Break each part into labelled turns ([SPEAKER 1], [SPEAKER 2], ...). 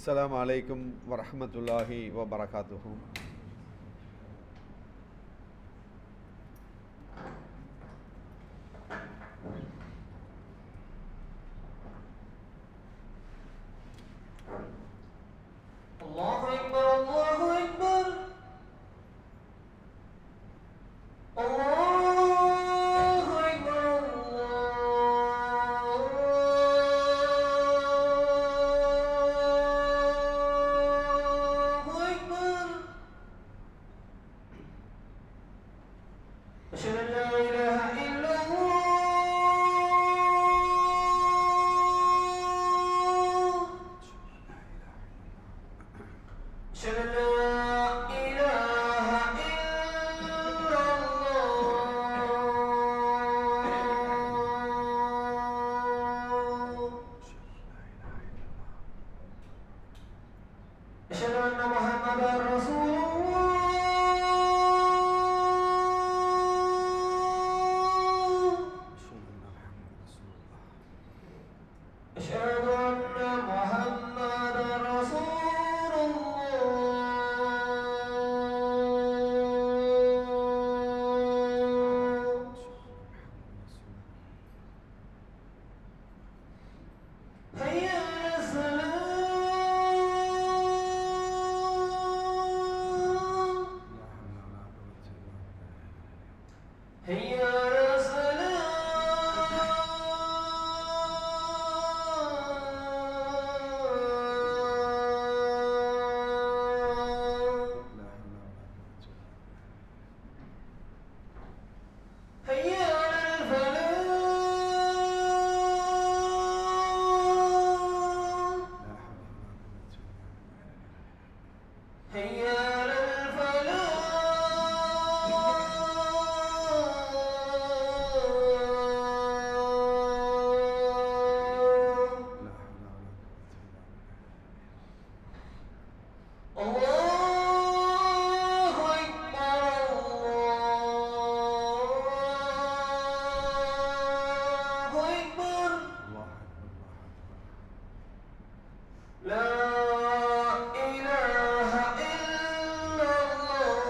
[SPEAKER 1] السلام عليكم ورحمة الله وبركاته.
[SPEAKER 2] الله أكبر الله أكبر الله أكبر الله أكبر أشهد أن لا إله إلا الله أشهد أن لا إله إلا الله أشهد أن محمدا رسول الله أشهد أن محمدا رسول الله حي على الصلاة حي على الصلاة حي على الفلاح حي على الفلاح الله أكبر الله أكبر لا إله إلا الله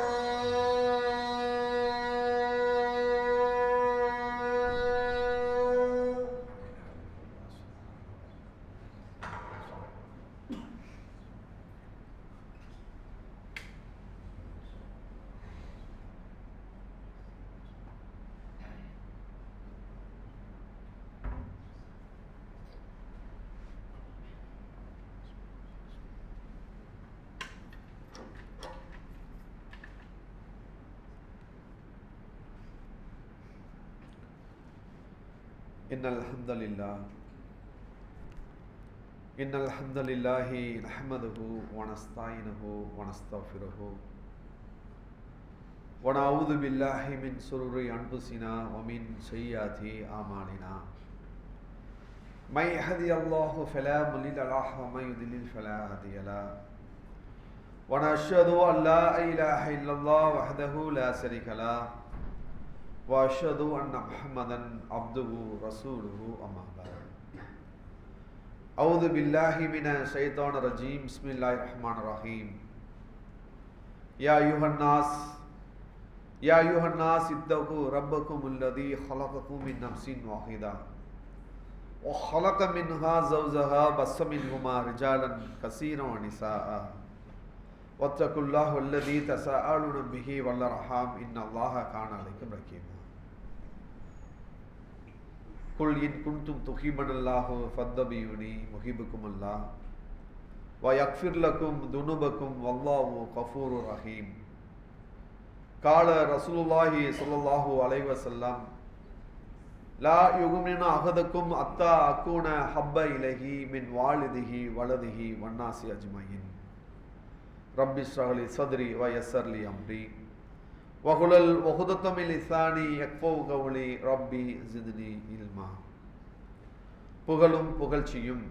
[SPEAKER 1] إن الحمد لله نحمده ونستعينه ونستغفره ونعوذ بالله من شرور أنفسنا ومن سيئات أعمالنا من يهده الله فلا مضل له ومن يضلل فلا هادي له ونشهد أن لا إله إلا الله وحده لا شريك له وأشهد أن محمدا عبده رسوله أما بعد أعوذ بالله من الشيطان الرجيم بسم الله الرحمن الرحيم يا أيها الناس اتقوا ربكم الذي خلقكم من نفس واحدة وخلق منها زوجها بث منهما رجالا كثيرا ونساء واتقوا الله الذي تساءلون به والأرحام إن الله كان عليكم رقيبا قل إن كنتم تحبون الله فاتبعوني يحببكم الله ويغفر لكم ذنوبكم والله غفور رحيم قال رسول الله صلى الله عليه وسلم لا يؤمن أحدكم حتى أكون أحب إليه من والده ولده والناس أجمعين رب اشرح لي صدري ويسر لي أمري وحلل عقدة من لساني يفقهوا قولي ربي زدني علما. புகழும் புகழ்ச்சியும்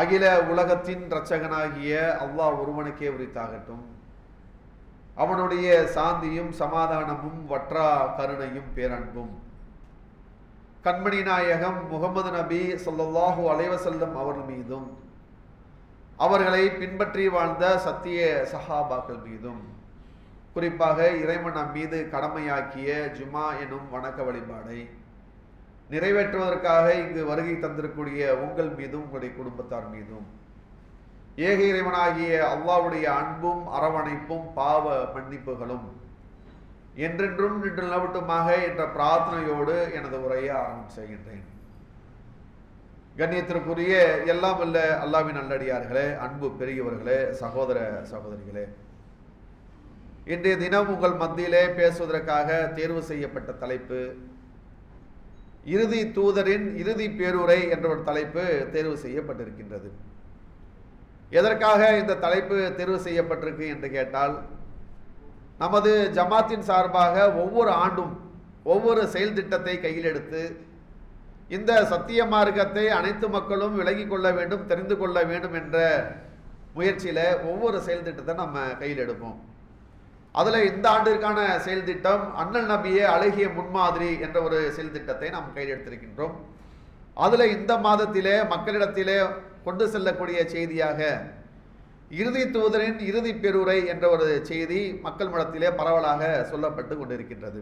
[SPEAKER 1] அகில உலகத்தின் இரட்சகனாகிய அல்லாஹ் ஒருவனுக்கே உரித்தாகட்டும். அவனுடைய சாந்தியும் சமாதானமும் வற்றா கருணையும் பேரன்பும் கண்மணி நாயகம் முகமது நபி ஸல்லல்லாஹு அலைஹி வஸல்லம் அவர்கள் மீதும் அவர்களை பின்பற்றி வாழ்ந்த சத்திய சஹாபாக்கள் மீதும், குறிப்பாக இறைவன் நம் மீது கடமையாக்கிய ஜுமா எனும் வணக்க வழிபாடை நிறைவேற்றுவதற்காக இங்கு வருகை தந்திருக்கூடிய உங்கள் மீதும் உங்களுடைய குடும்பத்தார் மீதும் ஏக இறைவனாகிய அல்லாஹ்வுடைய அன்பும் அரவணைப்பும் பாவ மன்னிப்புகளும் என்றென்றும் நின்று நிலவட்டுமாக என்ற பிரார்த்தனையோடு எனது உரையை ஆரம்பம் செய்கின்றேன். கண்ணியத்திற்குரிய எல்லாம் வல்ல அல்லாஹ்வின் நல்லடியார்களே, அன்பு பெரியவர்களே, சகோதர சகோதரிகளே, இன்றைய தினம் உங்கள் மத்தியிலே பேசுவதற்காக தேர்வு செய்யப்பட்ட தலைப்பு இறுதி தூதரின் இறுதி பேருரை என்ற ஒரு தலைப்பு தேர்வு செய்யப்பட்டிருக்கின்றது. எதற்காக இந்த தலைப்பு தேர்வு செய்யப்பட்டிருக்கு என்று கேட்டால், நமது ஜமாத்தின் சார்பாக ஒவ்வொரு ஆண்டும் ஒவ்வொரு செயல் திட்டத்தை கையில் எடுத்து இந்த சத்திய மார்க்கத்தை அனைத்து மக்களும் விளங்கிக் கொள்ள வேண்டும், தெரிந்து கொள்ள வேண்டும் என்ற முயற்சியில் ஒவ்வொரு செயல் திட்டத்தை நம்ம கையில் எடுப்போம். அதில் இந்த ஆண்டிற்கான செயல் திட்டம் அண்ணல் நபியே அழகிய முன்மாதிரி என்ற ஒரு செயல் திட்டத்தை நாம் கையில் எடுத்திருக்கின்றோம். அதில் இந்த மாதத்திலே மக்களிடத்திலே கொண்டு செல்லக்கூடிய செய்தியாக இறுதி தூதரின் இறுதி பெருரை என்ற ஒரு செய்தி மக்கள் மனத்திலே பரவலாக சொல்லப்பட்டு கொண்டிருக்கின்றது.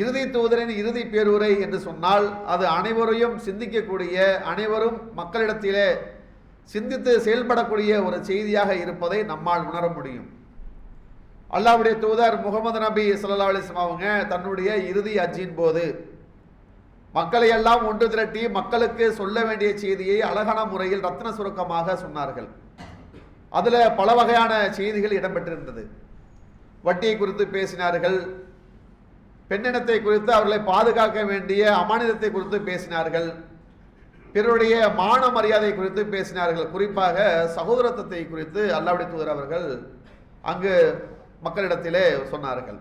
[SPEAKER 1] இறுதி தூதரின் இறுதி பேருரை என்று சொன்னால் அது அனைவரையும் சிந்திக்கக்கூடிய, அனைவரும் மக்களிடத்திலே சிந்தித்து செயல்படக்கூடிய ஒரு செய்தியாக இருப்பதை நம்மால் உணர முடியும். அல்லாஹ்வுடைய தூதர் முகமது நபி ஸல்லல்லாஹு அலைஹி வஸல்லம் அவங்க தன்னுடைய இறுதி ஹஜ்ஜின் போது மக்களை எல்லாம் ஒன்று திரட்டி மக்களுக்கு சொல்ல வேண்டிய செய்தியை அழகான முறையில் ரத்ன சுருக்கமாக சொன்னார்கள். அதில் பல வகையான செய்திகள் இடம்பெற்றிருந்தது. வட்டியை குறித்து பேசினார்கள், பெண்ணினத்தை குறித்து அவர்களை பாதுகாக்க வேண்டிய அமானிதத்தை குறித்து பேசினார்கள், பிறருடைய மான மரியாதை குறித்து பேசினார்கள். குறிப்பாக சகோதரத்துவத்தை குறித்து அல்லாஹ்வுடைய தூதர் அவர்கள் அங்கு மக்களிடத்திலே சொன்னார்கள்.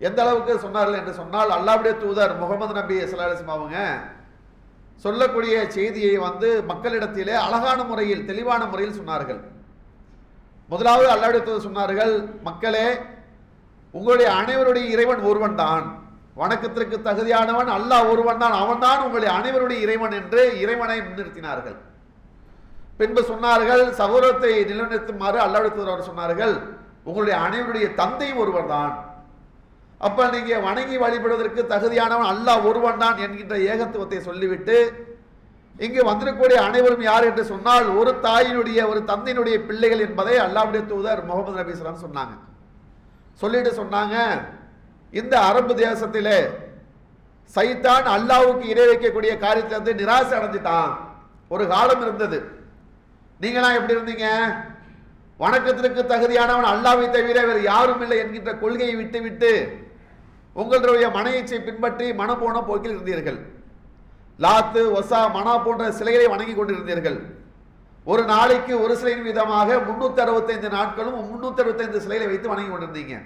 [SPEAKER 1] எந்த அளவுக்கு சொன்னார்கள் என்று சொன்னால், அல்லாஹ்வுடைய தூதர் முகமது நபி ஸல்லல்லாஹு அலைஹி வஸல்லம் அவங்க சொல்லக்கூடிய செய்தியை மக்களிடத்திலே அழகான முறையில் தெளிவான முறையில் சொன்னார்கள். முதலாவது அல்லாஹ்வுடைய தூதர் சொன்னார்கள், மக்களே, உங்களுடைய அனைவருடைய இறைவன் ஒருவன் தான், வணக்கத்திற்கு தகுதியானவன் அல்லாஹ் ஒருவன் தான், அவன் தான் உங்களுடைய அனைவருடைய இறைவன் என்று இறைவனை முன்னிறுத்தினார்கள். பின்பு சொன்னார்கள், சகோதரத்தை நிலைநிறுத்துமாறு அல்லாஹ்வுடைய தூதர் அவர் சொன்னார்கள், உங்களுடைய அனைவருடைய தந்தையும் ஒருவர் தான். அப்ப நீங்க வணங்கி வழிபடுவதற்கு தகுதியானவன் அல்லாஹ் ஒருவன் தான் என்கின்ற ஏகத்துவத்தை சொல்லிவிட்டு இங்கு வந்திருக்கக்கூடிய அனைவரும் யார் என்று சொன்னால் ஒரு தாயினுடைய ஒரு தந்தையினுடைய பிள்ளைகள் என்பதை அல்லாஹ்வுடைய தூதர் முகமது நபி ஸல்லல்லாஹு அலைஹி வஸல்லம் சொன்னாங்க. சொல்லிட்டு சொன்னாங்க, இந்த அரபு தேசத்திலே சைத்தான் அல்லாஹ்வுக்கு இணை வைக்கக்கூடிய காரியத்தை வந்து நிராசை அடைஞ்சிட்டான். ஒரு காலம் இருந்தது, நீங்களாம் எப்படி இருந்தீங்க? வணக்கத்திற்கு தகுதியானவன் அல்லாஹ்வை தவிர வேறு யாரும் இல்லை என்கின்ற கொள்கையை விட்டுவிட்டு உங்களுடைய மன இச்சை பின்பற்றி மனம் போன போக்கில் இருந்தீர்கள். லாத்து ஒசா மனா போன்ற சிலைகளை வணங்கி கொண்டிருந்தீர்கள். ஒரு நாளைக்கு ஒரு சிலையின் விதமாக 365 நாட்களும் 365 சிலைகளை வைத்து வணங்கி கொண்டிருந்தீங்க.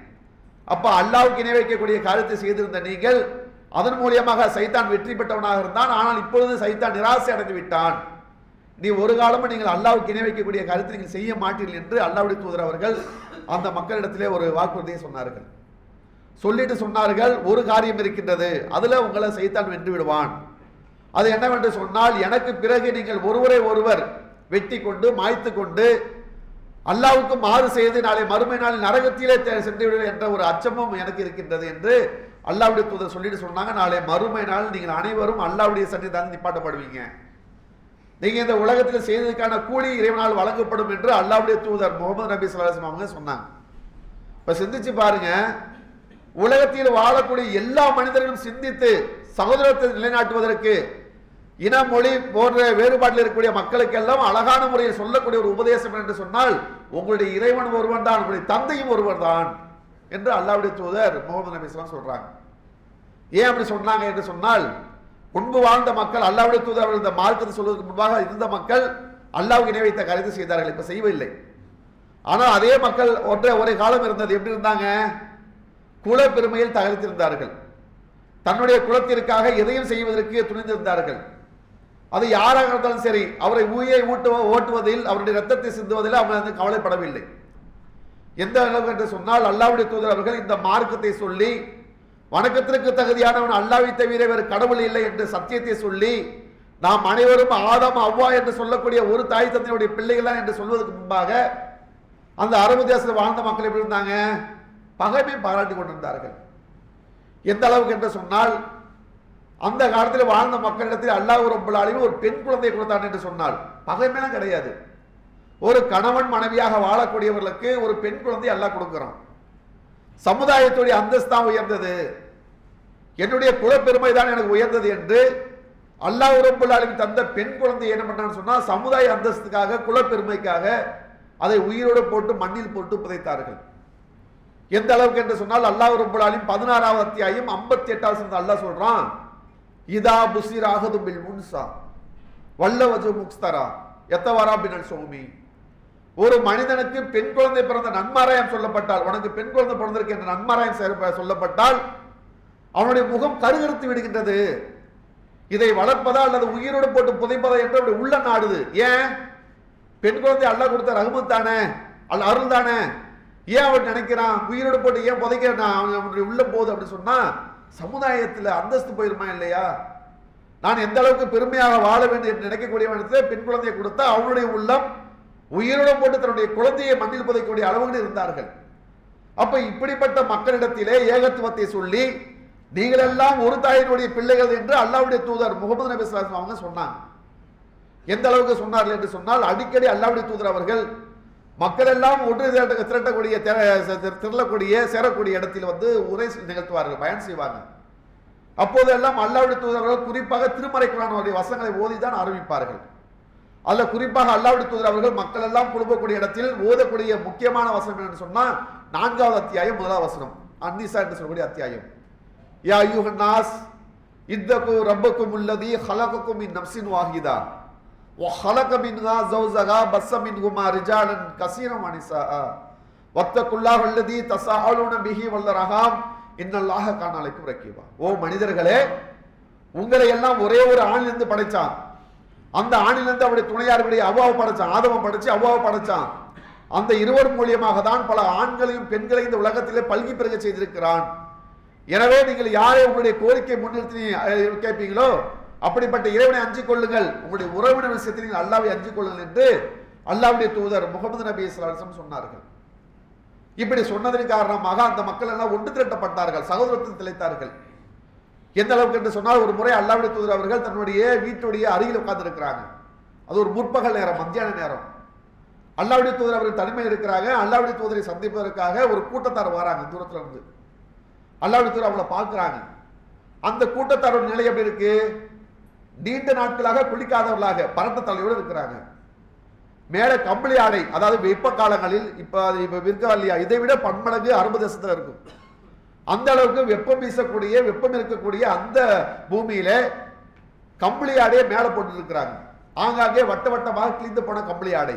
[SPEAKER 1] அப்ப அல்லாஹ்வுக்கு இணை வைக்கக்கூடிய காரியத்தை செய்திருந்த நீங்கள் அதன் மூலியமாக சைத்தான் வெற்றி பெற்றவனாக இருந்தான். ஆனால் இப்பொழுது சைத்தான் நிராசை அடைந்து விட்டான். நீ ஒரு காலமும் நீங்கள் அல்லாஹ்வுக்கு இணை வைக்கக்கூடிய காரியத்தை நீங்கள் செய்ய மாட்டீர்கள் என்று அல்லாஹ்வுடைய தூதர் அவர்கள் அந்த மக்களிடத்திலே ஒரு வாக்குறுதியை சொன்னார்கள். சொல்லிட்டு சொன்னார்கள், ஒரு காரியம் இருக்கின்றது, அதுல உங்களை சைத்தான் வென்று விடுவான். அது என்னவென்று சொன்னால், எனக்கு பிறகு நீங்கள் ஒருவரை ஒருவர் வெட்டி கொண்டு மாய்த்து கொண்டு அல்லாஹ்வுக்கு மாறு செய்து நாளை மறுமை நாள் நரகத்திலே சென்று விடுவேன் என்ற ஒரு அச்சமும் எனக்கு இருக்கின்றது என்று அல்லாஹ்வுடைய தூதர் சொல்லிட்டு சொன்னாங்க. நாளை மறுமை நாள் நீங்கள் அனைவரும் அல்லாஹ்வுடைய சன்னிதானத்தில் நிப்பாட்டப்படுவீங்க. நீங்க இந்த உலகத்தில் செய்ததுக்கான கூலி இறைவனால் வழங்கப்படும் என்று அல்லாஹ்வுடைய தூதர் முகமது நபி ஸல்லல்லாஹு அலைஹி வஸல்லம் அவங்க சொன்னாங்க. இப்ப சிந்திச்சு பாருங்க, உலகத்தில் வாழக்கூடிய எல்லா மனிதர்களும் சிந்தித்து சகோதரத்தை நிலைநாட்டுவதற்கு இன மொழி போன்ற வேறுபாட்டில் இருக்கக்கூடிய மக்களுக்கெல்லாம் அழகான முறையில் சொல்லக்கூடிய ஒரு உபதேசம் என்று சொன்னால், உங்களுடைய இறைவன் ஒருவன் தான், உங்களுடைய தந்தையும் ஒருவர் தான் என்று அல்லாஹ்வுடைய தூதர் முகமது நபி ஸல்லல்லாஹு அலைஹி வஸல்லம் சொல்றாங்க. ஏன் அப்படி சொன்னாங்க என்று சொன்னால், முன்பு வாழ்ந்த மக்கள் அல்லாஹ்வுடைய தூதர் அவர்கள் இந்த மார்க்கத்தை சொல்வதற்கு முன்பாக இருந்த மக்கள் அல்லாஹ்வுக்கு இணை வைத்த காரியத்தை செய்தார்கள், இப்ப செய்யவில்லை. ஆனால் அதே மக்கள் ஒரே காலம் இருந்தது. எப்படி இருந்தாங்க? குல பெருமையில் தகர்த்திருந்தார்கள். தன்னுடைய குலத்திற்காக எதையும் செய்வதற்கு துணிந்திருந்தார்கள். அது யாராக இருந்தாலும் சரி, அவரை ஊயை ஓட்டுவதில் அவருடைய ரத்தத்தை சிந்துவதில் அவங்க கவலைப்படவில்லை. எந்த அளவுக்கு என்று சொன்னால், அல்லாஹ்வுடைய தூதர் அவர்கள் இந்த மார்க்கத்தை சொல்லி வணக்கத்திற்கு தகுதியானவன் அல்லாஹ்வை தவிர வேறு கடவுள் இல்லை என்று சத்தியத்தை சொல்லி நாம் அனைவரும் ஆதம் அவ்வா என்று சொல்லக்கூடிய ஒரு தாய் தந்தையுடைய பிள்ளைகளா என்று சொல்வதற்கு முன்பாக அந்த அரபு தேசத்தில் வாழ்ந்த மக்கள் எப்படி இருந்தாங்க? பகைமை பாராட்டி கொண்டிருந்தார்கள். எந்த அளவுக்கு என்று சொன்னால், அந்த காலத்தில் வாழ்ந்த மக்களிடத்தில் அல்லாஹ் ரப்பல் ஆலமீன் ஒரு பெண் குழந்தை கொடுத்தான் என்று சொன்னால் பகைமைலாம் கிடையாது. ஒரு கணவன் மனைவியாக வாழக்கூடியவர்களுக்கு ஒரு பெண் குழந்தை அல்லாஹ் கொடுக்கிறான். சமுதாயத்துடைய அந்தஸ்து தான் உயர்ந்தது, என்னுடைய குலப்பெருமை தான் எனக்கு உயர்ந்தது என்று அல்லாஹ் ரப்பல் ஆலமீன் தந்த பெண் குழந்தை என்ன பண்ணான்னு சொன்னா, சமுதாய அந்தஸ்துக்காக குலப்பெருமைக்காக அதை உயிரோடு போட்டு மண்ணில் போட்டு புதைத்தார்கள். எந்த அளவுக்கு என்று சொன்னால், அல்லாஹ் ரப்பல் ஆலமீன் 16வது அத்தியாயம் 58வது வசனத்தில் அல்லாஹ் சொல்றான், இதா புசிராகது பில் முன்சா வல்லவஜு முக்ஸ்தரா எத்தவரா பினல் சௌமி. ஒரு மனிதனுக்கு பெண் குழந்தை பிறந்த நன்மாராயம் சொல்லப்பட்டால், உனக்கு பெண் குழந்தை பிறந்திருக்கு என்ற நன்மாராயம் சொல்லப்பட்டால் அவனுடைய முகம் கருகருத்து விடுகின்றது. இதை வளர்ப்பதா அல்லது உயிரோடு போட்டு புதைப்பதா என்று அப்படி உள்ள நாடுது. ஏன்? பெண் குழந்தை அல்லாஹ் கொடுத்த ரஹ்மத் தானே, அல்ல அருள் தானே. ஏன் அவன் நினைக்கிறான் உயிரோடு போட்டு ஏன் புதைக்க அவனுடைய உள்ள போகுது அப்படின்னு சொன்னா, சமுதாயத்தில் அந்தஸ்து போயிருமா இல்லையா? நான் எந்த அளவுக்கு பெருமையாக வாழ வேண்டும் என்று நினைக்கக்கூடிய பெண் குழந்தையை கொடுத்தா அவனுடைய உள்ளம் உயிரோடு போட்டு தன்னுடைய குழந்தையை மண்ணில் புதைக்கக்கூடிய அளவுகள் இருந்தார்கள். அப்ப இப்படிப்பட்ட மக்களிடத்திலே ஏகத்துவத்தை சொல்லி, நீங்கள் எல்லாம் ஒரு தாயினுடைய பிள்ளைகள் என்று அல்லாஹ்வுடைய தூதர் முகமது நபி ஸல்லல்லாஹு அலைஹி வஸல்லம் அவங்க சொன்னாங்க. எந்த அளவுக்கு சொன்னார்கள் என்று சொன்னால், அடிக்கடி அல்லாஹ்வுடைய தூதர் அவர்கள் மக்கள் எல்லாம் ஒன்று திரட்டக்கூடிய திரளக்கூடிய சேரக்கூடிய இடத்தில் வந்து உரை நிகழ்த்துவார்கள், பயன் செய்வாங்க. அப்போதெல்லாம் அல்லாஹ்வுடைய தூதர்கள் குறிப்பாக திருமறை குர்ஆனுடைய வசனங்களை ஓதிதான் ஆரம்பிப்பார்கள். அல்ல குறிப்பாக அல்லாஹ்வுடைய தூதர் அவர்கள் மக்கள் எல்லாம் குழும்பக்கூடிய இடத்தில் ஓதக்கூடிய முக்கியமான வசனம் என்று சொன்னா 4வது அத்தியாயம் 1வது வசனம், அன்னிசா என்று சொல்லக்கூடிய அத்தியாயம். யா அய்யுஹன் நாஸ் இத்தகு ரப்பக்கும் அல்லதி خلقكم من نفس واحدة وخلق منها زوجها بث منهما رجالا كثيرا ونساء واتقوا الله الذي تساءلون به والارحام ان الله كان عليكم رقيبا. ஓ மனிதர்களே, உங்களை எல்லாம் ஒரே ஒரு ஆணிலிருந்து படைச்சான். அந்த ஆணிலிருந்து அவருடைய துணையார்களுடைய அவ்வாவை படைச்சான், ஆதம படைச்சு அவ்வாவை படைச்சான். அந்த இருவர் மூலியமாக தான் பல ஆண்களையும் பெண்களையும் இந்த உலகத்திலே பல்கி பெருக செய்திருக்கிறான். எனவே நீங்கள் யாரை உங்களுடைய கோரிக்கை முன்னிறுத்தி கேட்பீங்களோ அப்படிப்பட்ட இறைவனை அஞ்சிக் கொள்ளுங்கள், உங்களுடைய உறவினர் விஷயத்தில் நீங்கள் அல்லாஹ்வை அஞ்சிக் கொள்ளுங்கள் என்று அல்லாஹ்வுடைய தூதர் முகமது நபி ஸல்லல்லாஹு அலைஹி வஸல்லம் சொன்னார்கள். இப்படி சொன்னதன் காரணமாக அந்த மக்கள் எல்லாம் ஒன்று திரட்டப்பட்டார்கள், சகோதரத்தில் திளைத்தார்கள். எந்த அளவுக்கு என்று சொன்னால், ஒரு முறை அல்லாஹ்வுடைய தூதர் அவர்கள் தன்னுடைய வீட்டுடைய அருகில் உட்கார்ந்து இருக்கிறாங்க. அது ஒரு முற்பகல் நேரம், மத்தியான நேரம். அல்லாஹ்வுடைய தூதர் அவர்கள் தனிமையில் இருக்கிறாங்க. அல்லாஹ்வுடைய தூதரை சந்திப்பதற்காக ஒரு கூட்டத்தார் வராங்க தூரத்துல இருந்து. அல்லாஹ்வுடைய தூதர் அவங்கள பார்க்கிறாங்க. அந்த கூட்டத்தாரோட நிலை எப்படி இருக்கு? நீண்ட நாட்களாக குளிக்காதவர்களாக பரட்ட தலையோடு இருக்கிறாங்க. மேல கம்பளி ஆடை, அதாவது வெப்ப காலங்களில் இப்ப இருக்கா இல்லையா, இதை விட பன்மடங்கு அரபு தேசத்துல இருக்கும். அந்த அளவுக்கு வெப்பம் வீசக்கூடிய வெப்பம் இருக்கக்கூடிய அந்த பூமியில கம்பளி ஆடையை மேல போட்டு இருக்கிறாங்க. ஆங்காங்கே வட்ட வட்டமாக கிழிந்து போன கம்பளி ஆடை,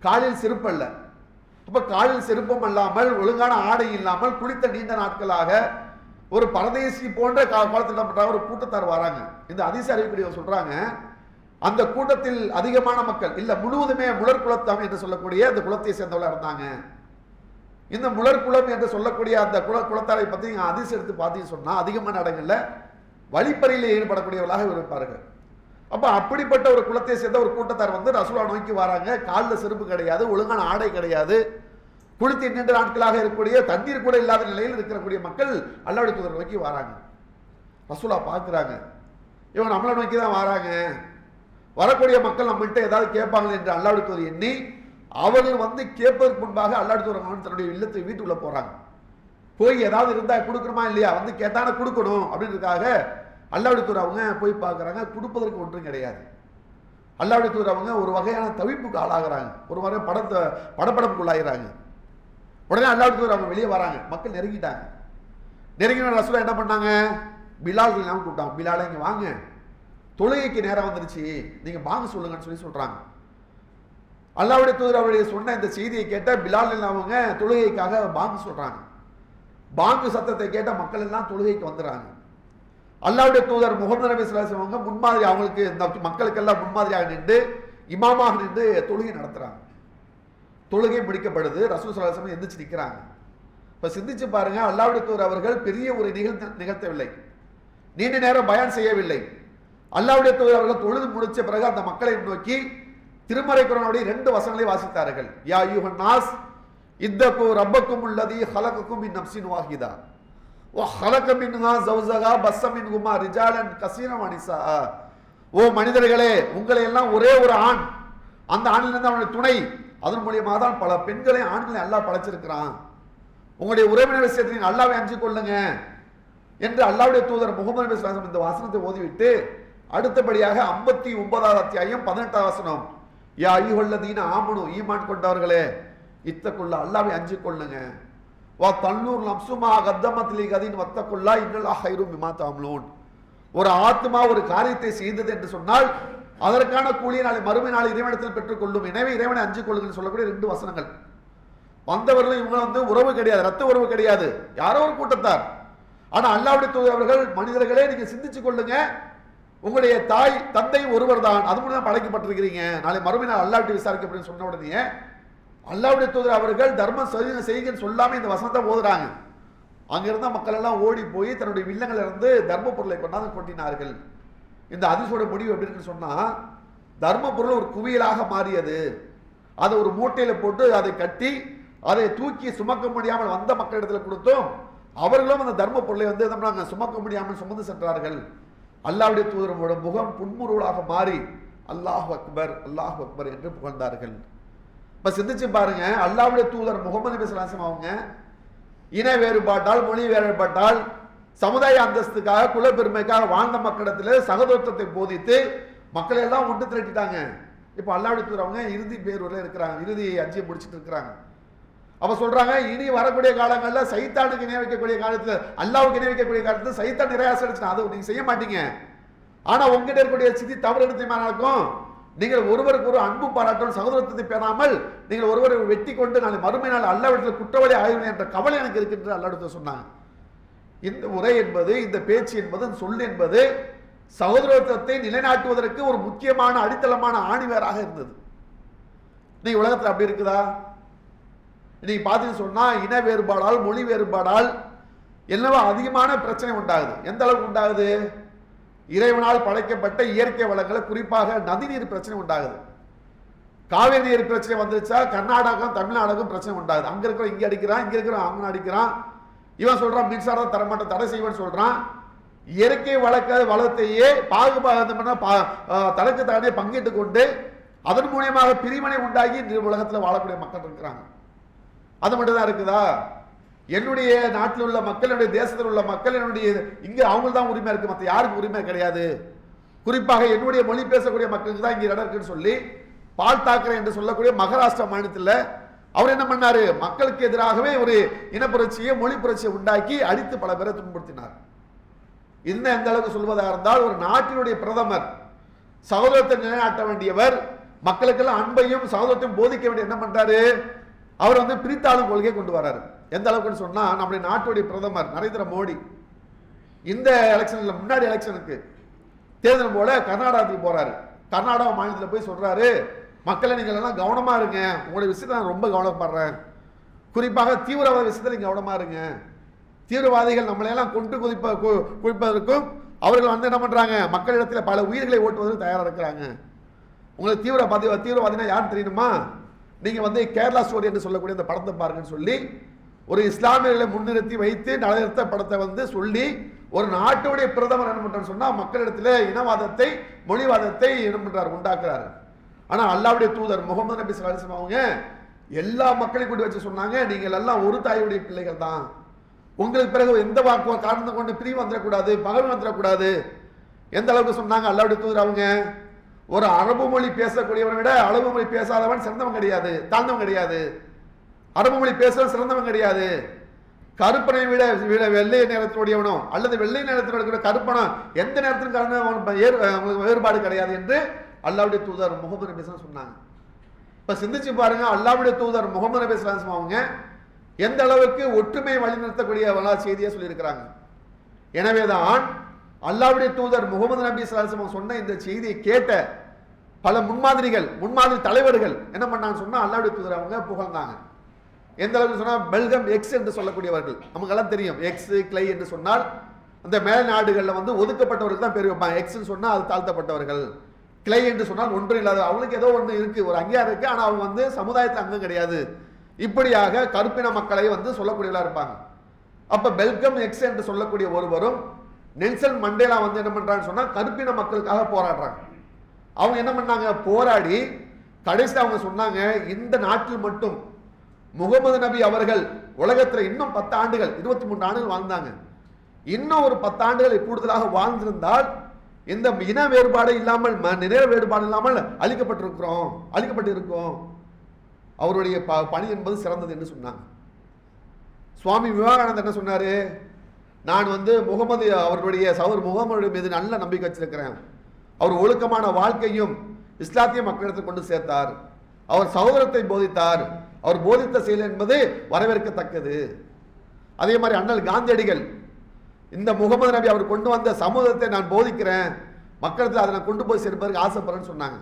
[SPEAKER 1] காலில் செருப்பு அல்ல. அப்ப காலில் செருப்பம் இல்லாமல் ஒழுங்கான ஆடை இல்லாமல் குளித்த நீண்ட நாட்களாக ஒரு பரதேசி போன்ற காலத்தில் ஒரு கூட்டத்தார் வராங்க. இந்த அதிச அறிவிக்கூடிய சொல்றாங்க, அந்த கூட்டத்தில் அதிகமான மக்கள் இல்ல, முழுவதுமே முலர் குலத்தம் என்று சொல்லக்கூடிய அந்த குலத்தை சேர்ந்தவர்களா இருந்தாங்க. இந்த முலர் குலம் என்று சொல்லக்கூடிய அந்த குலத்தாரை பத்தி நீங்க அதிச எடுத்து பார்த்தீங்கன்னு சொன்னா அதிகமான இடங்கள்ல வழிப்பறியில் ஈடுபடக்கூடியவர்களாக இருப்பார்கள். அப்ப அப்படிப்பட்ட ஒரு குலத்தை சேர்ந்த ஒரு கூட்டத்தார் வந்து ரசூலா நோக்கி வராங்க. காலில் செருப்பு கிடையாது, ஒழுங்கான ஆடை கிடையாது, குளித்து நீண்ட நாட்களாக இருக்கக்கூடிய தண்ணீர் கூட இல்லாத நிலையில் இருக்கக்கூடிய மக்கள் அல்லாஹ்வுடைய தூதரை நோக்கி வராங்க. ரசூலா பார்க்குறாங்க, இவங்க நம்மளை நோக்கி தான் வராங்க, வரக்கூடிய மக்கள் நம்மகிட்ட ஏதாவது கேட்பாங்க என்று அல்லாஹ்வுடைய தூதர் எண்ணி அவர்கள் வந்து கேட்பதற்கு முன்பாக அல்லாஹ்வுடைய தூதர் தன்னுடைய இல்லத்தை வீட்டுக்குள்ள போறாங்க. போய் ஏதாவது இருந்தா கொடுக்கணுமா இல்லையா, வந்து கேட்டான கொடுக்கணும் அப்படின்றதுக்காக அல்லாஹ்வுடைய தூதர் அவங்க போய் பார்க்குறாங்க. கொடுப்பதற்கு ஒன்றும் கிடையாது. அல்லாஹ்வுடைய தூதர் அவங்க ஒரு வகையான தவிப்புக்கு ஆளாகிறாங்க, ஒரு வகை படப்படப்புக்குள்ளாகிறாங்க. உடனே அல்லாஹ்வுடைய தூதர் அவங்க வெளியே வராங்க. மக்கள் நெருங்கிட்டாங்க. நெருங்கின ரசூலா என்ன பண்ணாங்க, பிலால் இல்லாமல் கூப்பிட்டாங்க. பிலாலை இங்கே வாங்க, தொழுகைக்கு நேரம் வந்துருச்சு, நீங்க வாங்க சொல்லுங்கன்னு சொல்றாங்க. அல்லாஹ்வுடைய தூதர் அவருடைய சொன்ன இந்த செய்தியை கேட்ட பிலால் இல்லாமவங்க தொழுகைக்காக பாங்கு சொல்றாங்க. பாங்கு சத்தத்தை கேட்ட மக்கள் எல்லாம் தொழுகைக்கு வந்துடுறாங்க. அல்லாஹ்வுடைய தூதர் முகமது நபி ஸல்லல்லாஹு அலைஹி வஸல்லம் முன்மாதிரி அவங்களுக்கு இந்த மக்களுக்கெல்லாம் முன்மாதிரியாக நின்று இமாமாக நின்று தொழுகை நடத்துறாங்க. தொழுகை முடிக்கப்படுது. ரசூல் ஸல்லல்லாஹு அலைஹி வஸல்லம் எந்திரிச்சு நிற்கிறாங்க. இப்ப சிந்திச்சு பாருங்க, அல்லாஹ்வுடைய தூதர் அவர்கள் பெரிய ஒரு நிகழ்த்தவில்லை, நீண்ட நேரம் பயான் செய்யவில்லை. அல்லாஹ்வுடைய தூதர் அவர்கள் தொழுது முடிச்ச பிறகு அந்த மக்களை நோக்கி திருமறை குர்ஆனுடைய 2 வசனங்களை வாசித்தார்கள். யா அய்யுஹன் நாஸ் இத்தகு ரப்பக்கும் அல்லதி ஹலகக்கும் மின் நஃப்ஸின் வாஹிதா வ ஹலக மின்ஹா ஸௌஜஹா பஸ்ஸ மின்ஹுமா ரிஜாலன் கஸீரன் வ நிஸா. ஓ மனிதர்களே, உங்களை எல்லாம் ஒரே ஒரு ஆண், அந்த ஆணிலிருந்து அவனுடைய துணை, அதன் மூலியமாக தான் பல பெண்களை ஆண்களை அல்லாஹ் படைச்சிருக்கிறான். உங்களுடைய உறவினர் விஷயத்தை நீங்கள் அல்லாஹ்வை அஞ்சிக் கொள்ளுங்க என்று அல்லாஹ்வுடைய தூதர் முகமது நபி ஸல்லல்லாஹு அலைஹி வஸல்லம் இந்த வசனத்தை ஓதிவிட்டு அடுத்தபடியாக 59வது அத்தியாயம் 18வது வசனம், யா அய்யுஹல்லதீன ஆமனு, ஈமான் கொண்டவர்களே, இத்தக்குள்ள அல்லாஹ்வை அஞ்சிக் கொள்ளுங்க, வா தன்னூர் நஃப்சுமா கத்தமத் லிகதின் வத்தக்குல்லா இன்னல்லாஹ கைரும் பிமா தஅமலூன். ஒரு ஆத்மா ஒரு காரியத்தை செய்தது என்று சொன்னால் அதற்கான கூலியை நாளை மறுமை நாள் இறைவனிடத்தில் பெற்றுக்கொள்ளும். எனவே இறைவனை அஞ்சிக் கொள்ளுங்கள் சொல்லக்கூடிய 2 வசனங்கள். வந்தவர்கள் இவங்க உறவு கிடையாது, ரத்த உறவு கிடையாது, யாரோ ஒரு கூட்டத்தார். ஆனா அல்லாஹ்வுடைய தூதர் அவர்கள், மனிதர்களே நீங்க சிந்திச்சு கொள்ளுங்க, உங்களுடைய தாய் தந்தை ஒருவர் தான், அது மூலம் தான் படைக்கப்பட்டிருக்கிறீங்க, நாளை மறுமை நாள் அல்லாஹ்விட்டு விசாரிக்க அப்படின்னு சொன்ன உடனே அல்லாஹ்வுடைய தூதர் அவர்கள் தர்மம் செய்யுங்கன்னு சொல்லாம இந்த வசனத்தை ஓதுறாங்க. அங்கிருந்த மக்கள் எல்லாம் ஓடி போய் தன்னுடைய வில்லங்கள் இருந்து தர்ம பொருளை கொண்டாந்து கொட்டினார்கள். இந்த ஹதீஸோட முடிவு எப்படி இருக்குன்னு சொன்னா, தர்ம பொருள் ஒரு குவியலாக மாறியது. அதை ஒரு மூட்டையில போட்டு அதை கட்டி அதை தூக்கி சுமக்க முடியாமல் வந்த மக்களிடத்துல கொடுத்தோம். அவர்களும் அந்த தர்ம பொருளை சுமக்க முடியாமல் சுமந்து சென்றார்கள். அல்லாஹ்வுடைய தூதரோட முகம் புன்முறுவலாக மாறி அல்லாஹ் அக்பர் அல்லாஹ் அக்பர் என்று புகழ்ந்தார்கள். இப்ப சிந்திச்சு பாருங்க, அல்லாஹ்வுடைய தூதர் முகமது நபி ஸல்லல்லாஹு அலைஹி வஸல்லம் அவங்க இன வேறுபாட்டால், மொழி வேறுபாட்டால், சமுதாய அந்தஸ்துக்காக, குல பெருமைக்காக வாழ்ந்த மக்களிடத்துல சகோதரத்துவத்தை போதித்து மக்களை எல்லாம் ஒன்று திரட்டிட்டாங்க. இப்ப அல்லாஹ்வுடைய தூதர் அவங்க இறுதி பேரூர்ல இருக்கிறாங்க, இறுதி அஞ்சியை முடிச்சிட்டு இருக்கிறாங்க. அவ சொல்றாங்க, இனி வரக்கூடிய காலங்கள்ல சைத்தானுக்கு இணை வைக்கக்கூடிய காலத்துல, அல்லாஹ்வுக்கு இணை வைக்கக்கூடிய காலத்துல சைத்தான் நிராசை அடிச்சுட்டான், அதை நீங்க செய்ய மாட்டீங்க. ஆனா உங்ககிட்ட இருக்கக்கூடிய சிதி தவறு எடுத்துமா நடக்கும், நீங்கள் ஒருவருக்கு ஒரு அன்பு பாராட்டும் சகோதரத்தை பெறாமல் நீங்கள் ஒருவரை வெட்டி கொண்டு நாளை மறுமை நாள் அல்லாஹ்விடத்தில் குற்றவாளி ஆய்வு என்ற கவலை எனக்கு இருக்கின்ற அல்லாஹ்விடத்தில் சொன்னாங்க. இந்த உரை என்பது, இந்த பேச்சு என்பது, சொல் என்பது சகோதரத்துவத்தை நிலைநாட்டுவதற்கு ஒரு முக்கியமான அடித்தளமான ஆணிவேராக இருந்தது. நீங்க உலகத்தில் அப்படி இருக்குதா? நீங்க பார்த்தீங்கன்னு சொன்னா இன வேறுபாடால், மொழி வேறுபாடால் என்னவோ அதிகமான பிரச்சனை உண்டாகுது. எந்த அளவுக்கு உண்டாகுது? இறைவனால் படைக்கப்பட்ட இயற்கை வளங்களை, குறிப்பாக நதிநீர் பிரச்சனை உண்டாகுது. காவிரி நீர் பிரச்சனை வந்துருச்சா கர்நாடகம் தமிழ்நாடுக்கும் பிரச்சனை உண்டாகுது. அங்க இருக்கிற இங்க அடிக்கிறான், இங்க இருக்கிற அங்க அடிக்கிறான். இவன் சொல்றான் மின்சாரம் தரமாட்ட தடை செய்வன் சொல்றான். இயற்கை வளத்தையே தனக்கு தானே பங்கிட்டு கொண்டு அதன் மூலியமாக பிரிவினை உண்டாகி உலகத்தில் வாழக்கூடிய மக்கள் இருக்கிறாங்க. அது மட்டும் தான் இருக்குதா? என்னுடைய நாட்டில் உள்ள மக்கள், என்னுடைய தேசத்தில் உள்ள மக்கள், என்னுடைய இங்க அவங்களுக்கு தான் உரிமை இருக்கு, மற்ற யாருக்கு உரிமை கிடையாது. குறிப்பாக என்னுடைய மொழி பேசக்கூடிய மக்களுக்கு தான் இங்க இடம் இருக்குன்னு சொல்லி பால் தாக்கரே என்று சொல்லக்கூடிய மகாராஷ்டிரா மாநிலத்தில் அவர் என்ன பண்ணாரு? மக்களுக்கு எதிராகவே ஒரு இனப்புரட்சியை, மொழி புரட்சியை உண்டாக்கி அடித்து பல பேரை துன்புறுத்தினார். இன்னும் எந்த அளவுக்கு சொல்வதாக இருந்தால், ஒரு நாட்டினுடைய பிரதமர் சகோதரத்தை நிலைநாட்ட வேண்டியவர், மக்களுக்கெல்லாம் அன்பையும் சகோதரத்தையும் போதிக்க வேண்டிய என்ன பண்றாரு? அவர் பிரித்தாளும் கொள்கையை கொண்டு வராரு. எந்த அளவுக்குன்னு சொன்னா, நம்முடைய நாட்டுடைய பிரதமர் நரேந்திர மோடி இந்த எலெக்ஷன்ல, முன்னாடி எலெக்ஷனுக்கு தேர்தல் போல கர்நாடகத்துக்கு போறாரு. கர்நாடகா மாநிலத்தில் போய் சொல்றாரு, மக்களை நீங்கள் எல்லாம் கவனமா இருங்க, உங்களுடைய விஷயத்தை நான் ரொம்ப கவனப்படுறேன், குறிப்பாக தீவிரவாத விஷயத்தில் நீங்க கவனமா இருங்க. தீவிரவாதிகள் நம்மளையெல்லாம் கொண்டு குவிப்பதற்கும் அவர்கள் என்ன பண்றாங்க, மக்களிடத்தில் பல உயிர்களை ஓட்டுவதற்கு தயாரா இருக்கிறாங்க. உங்களுக்கு தீவிரவாதினா யாருன்னு தெரியுமா? நீங்க கேரளா ஸ்டோரி என்று சொல்லக்கூடிய இந்த படத்தை பாருங்கன்னு சொல்லி ஒரு இஸ்லாமியர்களை முன்னிறுத்தி வைத்து நலநிறுத்த படத்தை சொல்லி ஒரு நாட்டுடைய பிரதமர் என்ன பண்றாரு சொன்னா, மக்களிடத்தில் இனவாதத்தை, மொழிவாதத்தை என்ன பண்றாரு, உண்டாக்குறாரு. ஆனா அல்லாஹ்வுடைய தூதர் முகமது நபி ஸல்லல்லாஹு அலைஹி வஸல்லம் அவங்க எல்லா மக்களையும் கூட்டி வச்சு சொன்னாங்க, நீங்கள் எல்லாம் ஒரு தாயுடைய பிள்ளைகள் தான், உங்களுக்கு பிறகு எந்த காரணத்தை கொண்டு பிரிவு வந்துடக்கூடாது, பகல் வந்துடக்கூடாது. எந்த அளவுக்கு சொன்னாங்க அல்லாஹ்வுடைய தூதர் அவங்க? ஒரு அரபு மொழி பேசக்கூடியவனை விட அரபு மொழி பேசாதவன் சிறந்தவன் கிடையாது, தாழ்ந்தவன் கிடையாது. அரபு மொழி பேசுறவன் சிறந்தவன் கிடையாது. கருப்பனை விட வெள்ளை நேரத்தினுடையவனோ அல்லது வெள்ளை நேரத்தினுடைய கருப்பனோ எந்த நேரத்திலும் வேறுபாடு கிடையாது என்று அல்லாஹ்வுடைய தூதர் முகமது நபி ஸல்லல்லாஹு அலைஹி வஸல்லம் சொன்னாங்க. இப்ப சிந்திச்சு பாருங்க, அல்லாஹ்வுடைய தூதர் முகமது நபி ஸல்லல்லாஹு அலைஹி வஸல்லம் அவங்க எந்த அளவுக்கு ஒற்றுமை வழிநடத்தக்கூடிய செய்தியை சொல்லியிருக்கிறாங்க. எனவேதான் அல்லாஹ்வுடைய தூதர் முகமது நபி ஸல்லல்லாஹு அலைஹி வஸல்லம் சொன்ன இந்த செய்தியை கேட்ட பல முன்மாதிரி தலைவர்கள் என்ன பண்ணாங்க சொன்னா, அல்லாஹ்வுடைய தூதர் அவங்க புகழ்ந்தாங்க. எந்த அளவுக்கு சொன்னா, பெல்கம் எக்ஸ் என்று சொல்லக்கூடியவர்கள், நமக்கெல்லாம் தெரியும். எக்ஸ் கிளை என்று சொன்னால் அந்த மேல் நாடுகளில் வந்து ஒதுக்கப்பட்டவருக்கு தான் பேர் வைப்பாங்க. எக்ஸ்ன்னு சொன்னால் அது தாழ்த்தப்பட்டவர்கள், கிளை என்று சொன்னால் ஒன்றும் இல்லாத, அவங்களுக்கு ஏதோ ஒன்று இருக்குது, ஒரு அங்கீகாரம் இருக்குது, ஆனால் அவங்க வந்து சமுதாயத்தில் அங்கம் கிடையாது. இப்படியாக கருப்பின மக்களை வந்து சொல்லக்கூடியவர்களாக இருப்பாங்க. அப்போ பெல்கம் எக்ஸ் என்று சொல்லக்கூடிய ஒருவரும் நெல்சன் மண்டேலா வந்து என்ன பண்ணுறான்னு சொன்னால் கருப்பின மக்களுக்காக போராடுறாங்க. அவங்க என்ன பண்ணாங்க, போராடி கடைசி அவங்க சொன்னாங்க, இந்த நாட்டில் மட்டும் முகமது நபி அவர்கள் உலகத்தில் இன்னும் 10 ஆண்டுகள் 23 ஆண்டுகள் வாழ்ந்தாங்க, இன்னும் ஒரு 10 ஆண்டுகளை கூடுதலாக வாழ்ந்திருந்தால் இந்த இன வேறுபாடு இல்லாமல் நிற வேறுபாடு இல்லாமல் அழிக்கப்பட்டிருக்கோம், அவருடைய பணி என்பது சிறந்தது என்று சொன்னாங்க. சுவாமி விவேகானந்தர் என்ன சொன்னாரு, நான் வந்து முகமது அவர்களுடைய சகோதரர் முகமது மீது நல்ல நம்பிக்கை வச்சிருக்கிறேன், அவர் ஒழுக்கமான வாழ்க்கையும் இஸ்லாத்திய மக்களிடத்தில் கொண்டு சேர்த்தார், அவர் சகோதரத்தை போதித்தார், அவர் போதித்த செயல் என்பது வரவேற்கத்தக்கது. அதே மாதிரி அண்ணல் காந்தியடிகள் இந்த முகமது நபி அவர் கொண்டு வந்த சமூகத்தை நான் போதிக்கிறேன், மக்களிடத்தில் அதை நான் கொண்டு போய் சேர்ப்பதற்கு ஆசைப்படுறேன்னு சொன்னாங்க.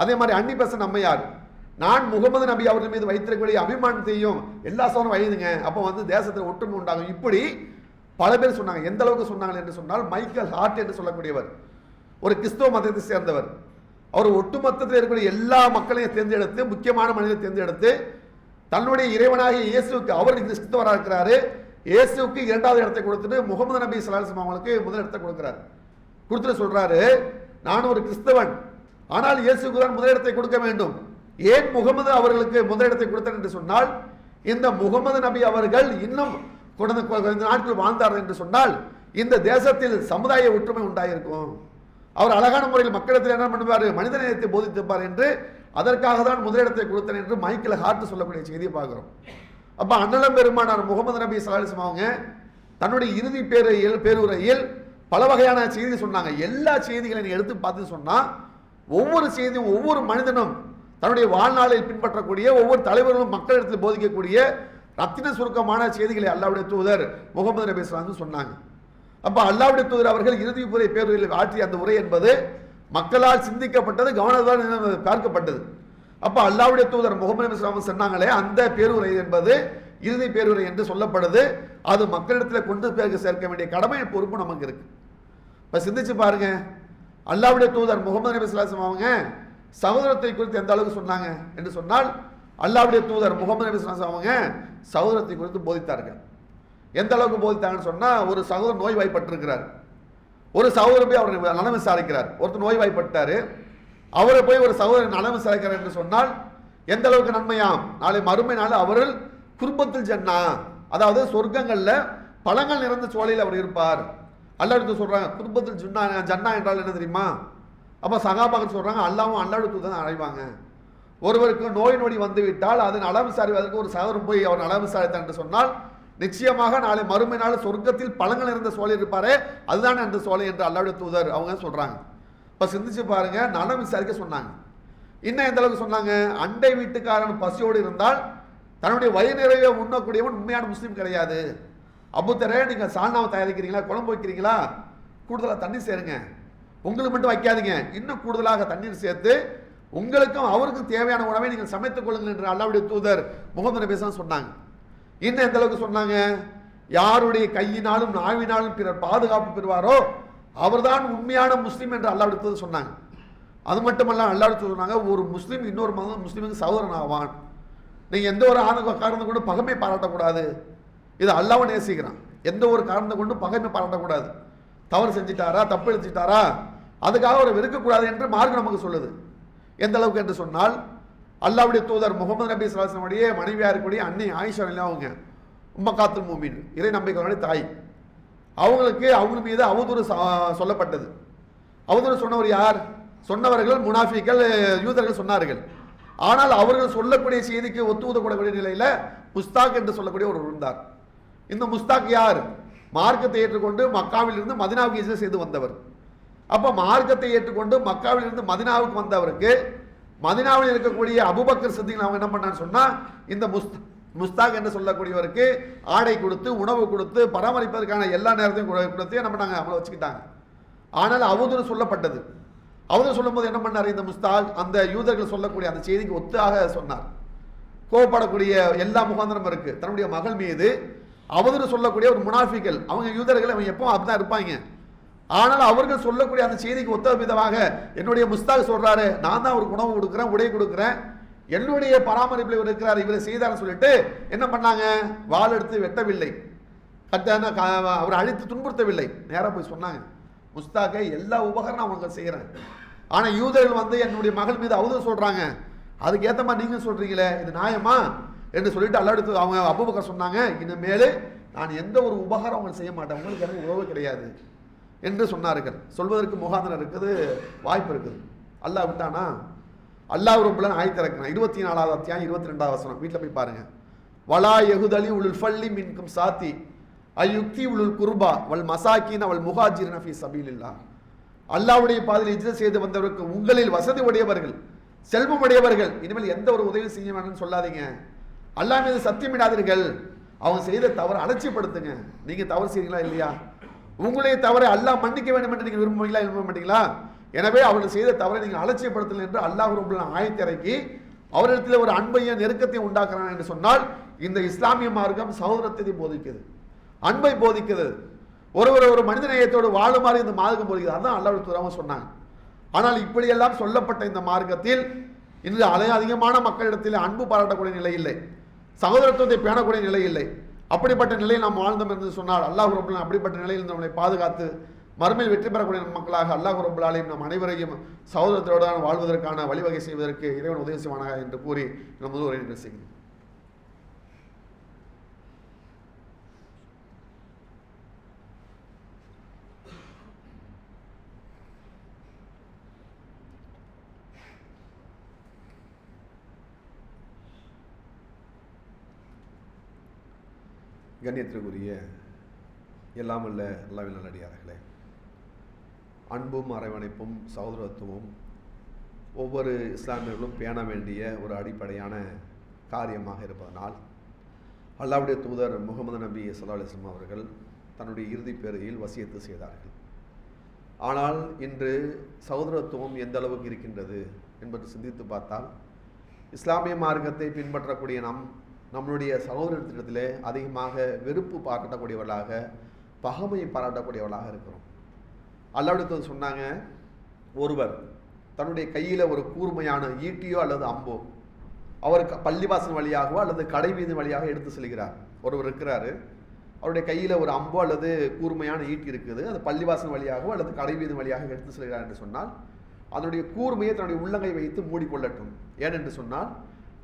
[SPEAKER 1] அதே மாதிரி அன்னி பெசன்ட் அம்மையார், நான் முகமது நபி அவர்கள் மீது வைத்திருக்கக்கூடிய அபிமானத்தையும் எல்லா சோனும் வயதுங்க, அப்போ வந்து தேசத்தில் ஒற்றுமை உண்டாகும். இப்படி பல பேர் சொன்னாங்க. எந்த அளவுக்கு சொன்னாங்க என்று சொன்னால், மைக்கேல் ஹார்ட் என்று சொல்லக்கூடியவர் ஒரு கிறிஸ்தவ மதத்தை சேர்ந்தவர், அவர் ஒட்டுமொத்தத்தில் இருக்கக்கூடிய எல்லா மக்களையும் தேர்ந்தெடுத்து, முக்கியமான மனிதரை தேர்ந்தெடுத்து தன்னுடைய இறைவனாகிய இயேசுக்கு, அவர் கிறிஸ்தவராக இருக்கிறாரு, இயேசுக்கு 2வது இடத்தை கொடுத்துட்டு முகமது நபி ஸல்லல்லாஹு அலைஹி வஸல்லம் அவங்களுக்கு முதல் இடத்தை கொடுக்கிறார். கொடுத்துட்டு சொல்றாரு, நான் ஒரு கிறிஸ்தவன், ஆனால் இயேசுக்கு தான் முதலிடத்தை கொடுக்க வேண்டும். ஏன் முகமது அவர்களுக்கு முதலிடத்தை கொடுத்தார் என்று சொன்னால், இந்த முகமது நபி அவர்கள் இன்னும் கொஞ்ச நாட்கள் வாழ்ந்தார் என்று சொன்னால் இந்த தேசத்தில் சமுதாய ஒற்றுமை உண்டாயிருக்கும். அவர் அழகான முறையில் மக்களிடத்தில் என்ன பண்ணுவார், மனித நேயத்தை போதித்திருப்பார் என்று, அதற்காக தான் முதலிடத்தை கொடுத்தார் என்று மைக்கேல் ஹார்ட் சொல்லக்கூடிய செய்தியை பார்க்கிறோம். அப்ப அண்ணலம் பெருமானார் முகமது நபி ஸல்லல்லாஹு அலைஹி வஸல்லம் அவங்க தன்னுடைய இறுதி பேருரையில் பல வகையான செய்தி சொன்னாங்க. எல்லா செய்திகளை நீங்க எடுத்து பார்த்து சொன்னா, ஒவ்வொரு செய்தியும் ஒவ்வொரு மனிதனும் தன்னுடைய வாழ்நாளில் பின்பற்றக்கூடிய, ஒவ்வொரு தலைவர்களும் மக்களிடத்தில் போதிக்கக்கூடிய ரத்தின சுருக்கமான செய்திகளை அல்லாஹ்வுடைய தூதர் முகமது நபி ஸல்லல்லாஹு அலைஹி வஸல்லம் சொன்னாங்க. அப்ப அல்லாஹ்வுடைய தூதர் அவர்கள் இறுதி பேருரையில் ஆற்றிய அந்த உரை என்பது மக்களால் சிந்திக்கப்பட்டது, கவனத்தால் பார்க்கப்பட்டது. அப்ப அல்லாஹ்வுடைய தூதர் முகமது நபி ஸல்லல்லாஹு அலைஹி வஸல்லம் சொன்னாங்களே, அந்த பேருரை என்பது இறுதி பேருரை என்று சொல்லப்படுது. அது மக்களிடத்தில் கொண்டு போய் சேர்க்க வேண்டிய கடமை பொறுப்பு நமக்கு இருக்கு. இப்ப சிந்திச்சு பாருங்க, அல்லாஹ்வுடைய தூதர் முகமது நபி ஸல்லல்லாஹு அலைஹி வஸல்லம் அவங்க சகோதரத்தை குறித்து எந்த அளவுக்கு சொன்னாங்க என்று சொன்னால், அல்லாஹ்வுடைய தூதர் முகமது நபி ஸல்லல்லாஹு அலைஹி வஸல்லம் அவங்க சகோதரத்தை குறித்து போதித்தார்கள். எந்த அளவுக்கு போதித்தாங்கன்னு சொன்னா, ஒரு சகோதரர் நோய்வாய்ப்பட்டிருக்கிறார், ஒரு சகோதரர் போய் அவர் நலம் விசாரிக்கிறார். ஒருத்தர் நோய்வாய்ப்பட்டாரு, அவரை போய் ஒரு சகோதரர் நலம் விசாரிக்கிறார் என்று சொன்னால் எந்த அளவுக்கு நன்மையாம். நாளை மறுமை நாள் அவர்கள் குர்பத்தில் ஜன்னா, அதாவது சொர்க்கங்கள்ல பழங்கள் நிறைந்த சோலையில் அவர் இருப்பார். அல்லாஹ் சொல்றாங்க, குர்பத்தில் ஜன்னா என்றால் என்ன தெரியுமா? அப்ப சகாபாக்கள் சொல்றாங்க, அல்லாவும் அல்லாஹ்வுடைய தூதர் அடைவாங்க. ஒருவருக்கு நோய் நொடி வந்து விட்டால் அது நலம் விசாரிப்பதற்கு ஒரு சகோதரன் போய் அவர் நலம் விசாரித்தார் என்று சொன்னால், நிச்சயமாக நாளை மறுமை நாள் சொர்க்கத்தில் பழங்கள் நிறைந்த சோலை இருப்பாரே, அதுதான் அந்த சோலை என்று அல்லாஹ்வுடைய தூதர் அவங்க சொல்றாங்க. இப்ப சிந்திச்சு பாருங்க, நலம் விசாரிக்க சொன்னாங்க. இன்னும் எந்த அளவுக்கு சொன்னாங்க, அண்டை வீட்டுக்காரன் பசியோடு இருந்தால் தன்னுடைய வயிறு நிறைய உண்ணக்கூடியவன் உண்மையான முஸ்லீம் கிடையாது. அபுத்தரே, நீங்க சால்னாவை தயாரிக்கிறீங்களா, குழம்பு வைக்கிறீங்களா, கூடுதலாக தண்ணீர் சேருங்க, உங்களுக்கு மட்டும் வைக்காதீங்க, இன்னும் கூடுதலாக தண்ணீர் சேர்த்து உங்களுக்கும் அவருக்கும் தேவையான உணவை நீங்கள் சமைத்துக் கொள்ளுங்கள் என்று அல்லாஹ்வுடைய தூதர் முகமது நபி ஸல்லல்லாஹு அலைஹி வஸல்லம் சொன்னாங்க. இன்னும் எந்த அளவுக்கு சொன்னாங்க, யாருடைய கையினாலும் நாவினாலும் பிறர் பாதுகாப்பு பெறுவாரோ அவர்தான் உண்மையான முஸ்லீம் என்று அல்லாஹ்வுடைய தூதர் சொன்னாங்க. அது மட்டுமல்ல, அல்லாஹ்வுடைய தூதர் சொன்னாங்க, ஒரு முஸ்லீம் இன்னொரு முஸ்லீமுக்கு சகோதரன் ஆவான். நீங்க எந்த ஒரு காரணத்தை கொண்டு பகைமை பாராட்டக்கூடாது. இது அல்லாஹ்வை நேசிக்கிறான். எந்த ஒரு காரணத்தை கொண்டு பகைமை பாராட்டக்கூடாது. தவறு செஞ்சிட்டாரா, தப்பு எழுதிட்டாரா, அதுக்காக அவரை வெறுக்கக்கூடாது என்று மார்க்கம் நமக்கு சொல்லுது. எந்த அளவுக்கு என்று சொன்னால், அல்லாஹ்வுடைய தூதர் முகமது நபி ஸல்லல்லாஹு அலைஹி வஸல்லம் மனைவியா இருக்கக்கூடிய அன்னை ஆயிஷா அவங்க உம்மகாத்துல் மூமின், இறை நம்பிக்கையுடைய தாய், அவங்க மீது அவதூறு சொல்லப்பட்டது. அவதூறு சொன்னவர் யார்? சொன்னவர்கள் முனாஃபிக்கள், யூதர்கள் சொன்னார்கள். ஆனால் அவர்கள் சொல்லக்கூடிய செய்திக்கு ஒத்து ஊதக்கூடக்கூடிய நிலையில முஸ்தாக் என்று சொல்லக்கூடிய ஒரு இருந்தார். இந்த முஸ்தாக் யார்? மார்க்கத்தை ஏற்றுக்கொண்டு மக்காவில் இருந்து மதினாவுக்கு ஹிஜ்ரத் செய்து வந்தவர். அப்ப மார்க்கத்தை ஏற்றுக்கொண்டு மக்காவில் இருந்து மதினாவுக்கு வந்தவருக்கு மதினாவில் இருக்கக்கூடிய அபூபக்கர் சித்திக் அவங்க என்ன பண்ணான்னு சொன்னா, இந்த முஸ்தாக் என்று சொல்லக்கூடியவருக்கு ஆடை கொடுத்து, உணவு கொடுத்து, பராமரிப்பதற்கான எல்லா நேரத்தையும் கொடுத்து என்ன பண்ணாங்க, அவங்கள வச்சுக்கிட்டாங்க. ஆனால் அவதூறு சொல்லப்பட்டது. அவதூறு சொல்லும் போது என்ன பண்ணார் இந்த முஸ்தாக்? அந்த யூதர்கள் சொல்லக்கூடிய அந்த செய்திக்கு ஒத்தாக சொன்னார். கோவப்படக்கூடிய எல்லா முகாந்திரம் இருக்கு. தன்னுடைய மகள் மீது அவதூறு சொல்லக்கூடிய ஒரு முனாஃபிகள், அவங்க யூதர்கள், அவங்க எப்பவும் அப்படிதான் இருப்பாங்க. ஆனால் அவர்கள் சொல்லக்கூடிய அந்த செய்திக்கு ஒத்த விதமாக என்னுடைய முஸ்தாக் சொல்றாரு, நான் தான் அவருக்கு உணவு கொடுக்குறேன், உடை கொடுக்குறேன், என்னுடைய பராமரிப்பில் இவர் இருக்கிறார், இவரை செய்தார்னு சொல்லிட்டு என்ன பண்ணாங்க, வாள் எடுத்து வெட்டவில்லை, அவர் அழித்து துன்புறுத்தவில்லை, நேராக போய் சொன்னாங்க, முஸ்தாக்கை எல்லா உபகரணம் அவங்க செய்கிறேன், ஆனால் யூதர்கள் வந்து என்னுடைய மகள் மீது அவதூறு சொல்றாங்க, அதுக்கு ஏற்ற மாதிரி நீங்க சொல்றீங்களே, இது நியாயமா என்று சொல்லிட்டு அல்லாஹ் அவங்க அபூபக்கர் சொன்னாங்க, இனிமேல் நான் எந்த ஒரு உபகாரம் அவங்க செய்ய மாட்டேன், உங்களுக்கு எனக்கு உறவு கிடையாது என்று சொன்னார்கள். சொல்வதற்கு முகாந்திரம் இருக்குது, வாய்ப்பு இருக்குது. அல்லாஹ் விட்டானா? அல்லாஹ் ரப்பல் ஆயத்து இறக்குறான் 24வது அத்தியாயம் 22வது வசனம், வீட்டில் போய் பாருங்க. வலா யஹுதலி உலுல் ஃபல்லி மின்கும் சாத்தி அயுக்தி உலுல் குர்பா வல் மசாக்கின் அவள் முஹாஜிரின ஃபீ சபீலில்லாஹ். அல்லாஹ்வுடைய பாதையில் ஹிஜ்ரத் செய்து வந்தவருக்கு உங்களில் வசதி உடையவர்கள், செல்வம் உடையவர்கள் இனிமேல் எந்த ஒரு உதவி செய்ய வேணும்னு சொல்லாதீங்க, அல்லாஹ் மீது சத்தியமிடாதீர்கள், அவங்க செய்த தவறு அலட்சியப்படுத்துங்க. நீங்க தவறு செய்றீங்களா இல்லையா? உங்களுடைய தவறை அல்லாஹ் மன்னிக்க வேண்டும் என்று நீங்கள் விரும்புவீங்களா, விரும்ப மாட்டீங்களா? எனவே அவர்கள் செய்த தவறை நீங்கள் அலட்சியப்படுத்தல் என்று அல்லாஹ் ரப்பல் ஆயத்தை இறக்கி அவரிடத்தில் ஒரு அன்பையும் நெருக்கத்தையும் உண்டாக்குறான் என்று சொன்னால், இந்த இஸ்லாமிய மார்க்கம் சகோதரத்தை போதிக்கிறது, அன்பை போதிக்கிறது, ஒரு மனித நேயத்தோடு வாழுமாறு இந்த மார்க்கம் போதிக்கிறது. அதான் அல்லாஹ் தூராம சொன்னாங்க. ஆனால் இப்படியெல்லாம் சொல்லப்பட்ட இந்த மார்க்கத்தில் இன்று அதிகமான மக்களிடத்தில் அன்பு பாராட்டக்கூடிய நிலை இல்லை, சகோதரத்துவத்தை பேணக்கூடிய நிலை இல்லை. அப்படிப்பட்ட நிலையில் நாம் வாழ்ந்தோம் என்று சொன்னால் அல்லாஹ் ரப்பல் அப்படிப்பட்ட நிலையில் நம்மளை பாதுகாத்து மறுமையில் வெற்றி பெறக்கூடிய மக்களாக அல்லாஹ் ரப்பல் ஆலமீன் நம் அனைவரையும் சகோதரத்தோடு வாழ்வதற்கான வழிவகை செய்வதற்கு இறைவன் உதவி செய்வானாக என்று கூறி நமது உரையை நிறைவு செய்கிறேன். கண்ணியத்திற்குரிய எல்லாம் அல்ல அல்லாஹ்வின் நல்லடியார்களே, அன்பும் அரவணைப்பும் சகோதரத்துவமும் ஒவ்வொரு இஸ்லாமியர்களும் பேண வேண்டிய ஒரு அடிப்படையான காரியமாக இருப்பதனால் அல்லாஹ்வுடைய தூதர் முகமது நபி ஸல்லல்லாஹு அலைஹி வஸல்லம் அவர்கள் தன்னுடைய இறுதி பேருகையில் வசியத்து செய்தார்கள். ஆனால் இன்று சகோதரத்துவம் எந்த அளவுக்கு இருக்கின்றது என்பதை சிந்தித்து பார்த்தால், இஸ்லாமிய மார்க்கத்தை பின்பற்றக்கூடிய நம்மளுடைய சகோதரத்திடத்திலே அதிகமாக வெறுப்பு பாராட்டக்கூடியவர்களாக, பகைமையை பாராட்டக்கூடியவர்களாக இருக்கிறோம். அல்லாஹ்வுடைய சொன்னாங்க, ஒருவர் தன்னுடைய கையில் ஒரு கூர்மையான ஈட்டியோ அல்லது அம்போ அவர் பள்ளிவாசல் வழியாகவோ அல்லது கடை வீதி வழியாக எடுத்து செல்கிறார். ஒருவர் இருக்கிறாரு, அவருடைய கையில் ஒரு அம்போ அல்லது கூர்மையான ஈட்டி இருக்குது, அது பள்ளிவாசல் வழியாகவோ அல்லது கடை வீதி வழியாக எடுத்து செல்கிறார் என்று சொன்னால் அதனுடைய கூர்மையை தன்னுடைய உள்ளங்கை வைத்து மூடிக்கொள்ளட்டும். ஏனென்று சொன்னால்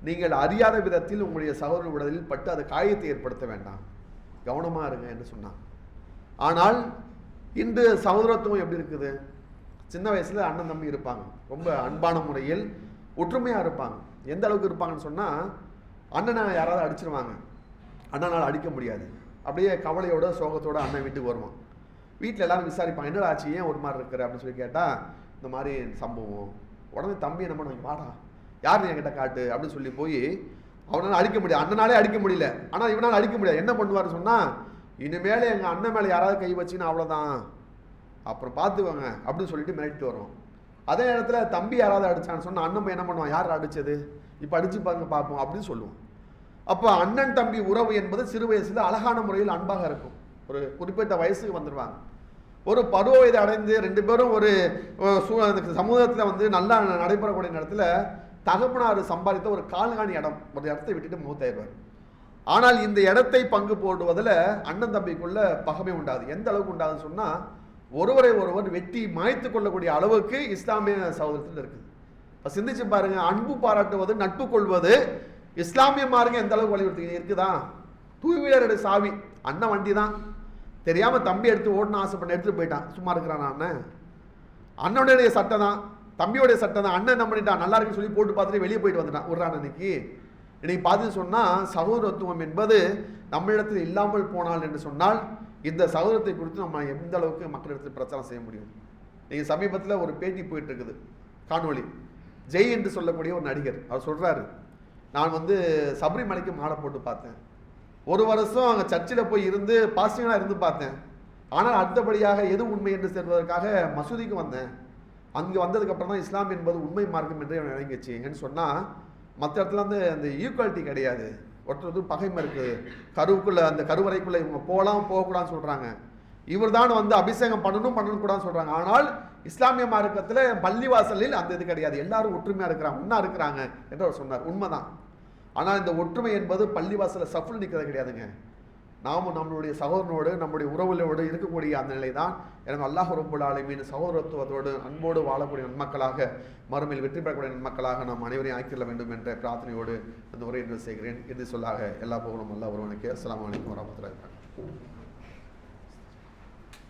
[SPEAKER 1] நீங்கள் அறியாத விதத்தில் உங்களுடைய சகோதர உடலில் பட்டு அதை காயத்தை ஏற்படுத்த வேண்டாம், கவனமாக இருங்க என்று சொன்னான். ஆனால் இன்று சகோதரத்துவம் எப்படி இருக்குது? சின்ன வயசுல அண்ணன் தம்பி இருப்பாங்க, ரொம்ப அன்பான முறையில் ஒற்றுமையாக இருப்பாங்க. எந்த அளவுக்கு இருப்பாங்கன்னு சொன்னால், அண்ணனை யாராவது அடிச்சிருவாங்க, அண்ணனால் அடிக்க முடியாது, அப்படியே கவலையோட சோகத்தோட அண்ணன் வீட்டுக்கு வருவான். வீட்டில் எல்லாரும் விசாரிப்பாங்க, என்னடா ஆச்சு, ஏன் ஒரு மாதிரி இருக்கிற அப்படின்னு சொல்லி கேட்டால், இந்த மாதிரி சம்பவம். உடனே தம்பி என்ன பண்ணுவாங்க, வாடா யார் என்கிட்ட காட்டு அப்படின்னு சொல்லி போய் அவனால் அடிக்க முடியாது, அண்ணனாலே அடிக்க முடியல, ஆனால் இவனால் அடிக்க முடியாது. என்ன பண்ணுவார் சொன்னால், இனிமேல் எங்கள் அண்ணன் மேலே யாராவது கை வச்சுன்னா அவ்வளோதான், அப்புறம் பார்த்துக்கோங்க அப்படின்னு சொல்லிட்டு மிரட்டிட்டு வருவோம். அதே நேரத்தில் தம்பி யாராவது அடித்தான்னு சொன்னால் அண்ணன் என்ன பண்ணுவான், யார் அடித்தது, இப்போ அடித்து பாருங்க பார்ப்போம் அப்படின்னு சொல்லுவோம். அப்போ அண்ணன் தம்பி உறவு என்பது சிறு வயசில் அழகான முறையில் அன்பாக இருக்கும். ஒரு குறிப்பிட்ட வயசுக்கு வந்துடுவாங்க, ஒரு பருவ வயதை அடைந்து ரெண்டு பேரும் ஒரு சமூகத்தில் வந்து நல்லா நடைபெறக்கூடிய நேரத்தில் தகப்பனார் சம்பாதித்த ஒரு கால்காணி இடம், ஒரு இடத்தை விட்டுட்டு மூத்தாயிருவார். ஆனால் இந்த இடத்தை பங்கு போடுவதில் அண்ணன் தம்பிக்குள்ள பகமை உண்டாது. எந்த அளவுக்கு உண்டாதுன்னு சொன்னால், ஒருவரை ஒருவர் வெட்டி மாய்த்து கொள்ளக்கூடிய அளவுக்கு இஸ்லாமிய சகோதரத்தில் இருக்குது. இப்போ சிந்திச்சு பாருங்க, அன்பு பாராட்டுவது, நட்பு கொள்வது இஸ்லாமிய மார்க்கம் எந்த அளவுக்கு வலியுறுத்தி இருக்குதா? டூ வீலருடைய சாவி அண்ணன் வண்டி தான், தெரியாம தம்பி எடுத்து ஓடணும் ஆசைப்பட்டு எடுத்துட்டு போயிட்டான், சும்மா இருக்கிறான் அண்ணன், அண்ணனுடைய சட்டை தான், தம்பியோடைய சட்டை தான், அண்ணன் என்ன பண்ணிட்டான், நல்லா இருக்குன்னு சொல்லி போட்டு பார்த்துட்டு வெளியே போயிட்டு வந்துட்டான் ஒரு அன்னைக்கு. இன்னைக்கு பார்த்து சொன்னால் சகோதரத்துவம் என்பது நம்மளிடத்தில் இல்லாமல் போனால் என்று சொன்னால், இந்த சகோதரத்தை குறித்து நம்ம எந்த அளவுக்கு மக்களிடத்தில் பிரச்சாரம் செய்ய முடியும்? நீங்கள் சமீபத்தில் ஒரு பேட்டி போயிட்டு இருக்குது, காணொளி. ஜெய் என்று சொல்லக்கூடிய ஒரு நடிகர், அவர் சொல்கிறாரு, நான் வந்து சபரிமலைக்கு மாலை போட்டு பார்த்தேன், ஒரு வருஷம் அங்கே சர்ச்சில் போய் இருந்து பாசிட்டிவாக இருந்து பார்த்தேன், ஆனால் அடுத்தபடியாக எது உண்மை என்று சேர்வதற்காக மசூதிக்கு வந்தேன், அங்கே வந்ததுக்கப்புறம் தான் இஸ்லாம் என்பது உண்மை மார்க்கம் என்று விளங்கிச்சு என்று சொன்னால், மற்ற இடத்துல வந்து அந்த ஈக்குவாலிட்டி கிடையாது, ஒருத்தர் வந்து பகைமை இருக்குது, கருவுக்குள்ளே அந்த கருவறைக்குள்ளே இவங்க போகக்கூடாதுன்னு சொல்கிறாங்க. இவர் தான் வந்து அபிஷேகம் பண்ணணும் கூடாதுன்னு சொல்கிறாங்க. ஆனால் இஸ்லாமிய மார்க்கத்தில் பள்ளிவாசலில் அந்த இது கிடையாது, எல்லாரும் ஒற்றுமையாக இருக்கிறாங்க, ஒன்றா இருக்கிறாங்க என்று அவர் சொன்னார். உண்மைதான். ஆனால் இந்த ஒற்றுமை என்பது பள்ளிவாசலில் சஃபுல் நிற்கிறது கிடையாதுங்க. நாமும் நம்மளுடைய சகோதரனோடு நம்முடைய உறவுகளோடு இருக்கக்கூடிய அந்த நிலை தான். எனக்கு அல்லாஹ் ரப்புல் ஆலமீன் சகோதரத்துவத்தோடு அன்போடு வாழக்கூடிய நன்மக்களாக, மறுமையில் வெற்றி பெறக்கூடிய நன்மக்களாக நாம் அனைவரையும் ஆக்கிட வேண்டும் என்ற பிரார்த்தனையோடு அந்த உரையை செய்கிறேன். இறுதி சொல்லாக எல்லா புகழும் அல்லாஹ் ஒருவனுக்கு. அஸ்ஸலாமு அலைக்கும் வரஹ்மத்துல்லாஹி வபரகாத்துஹு.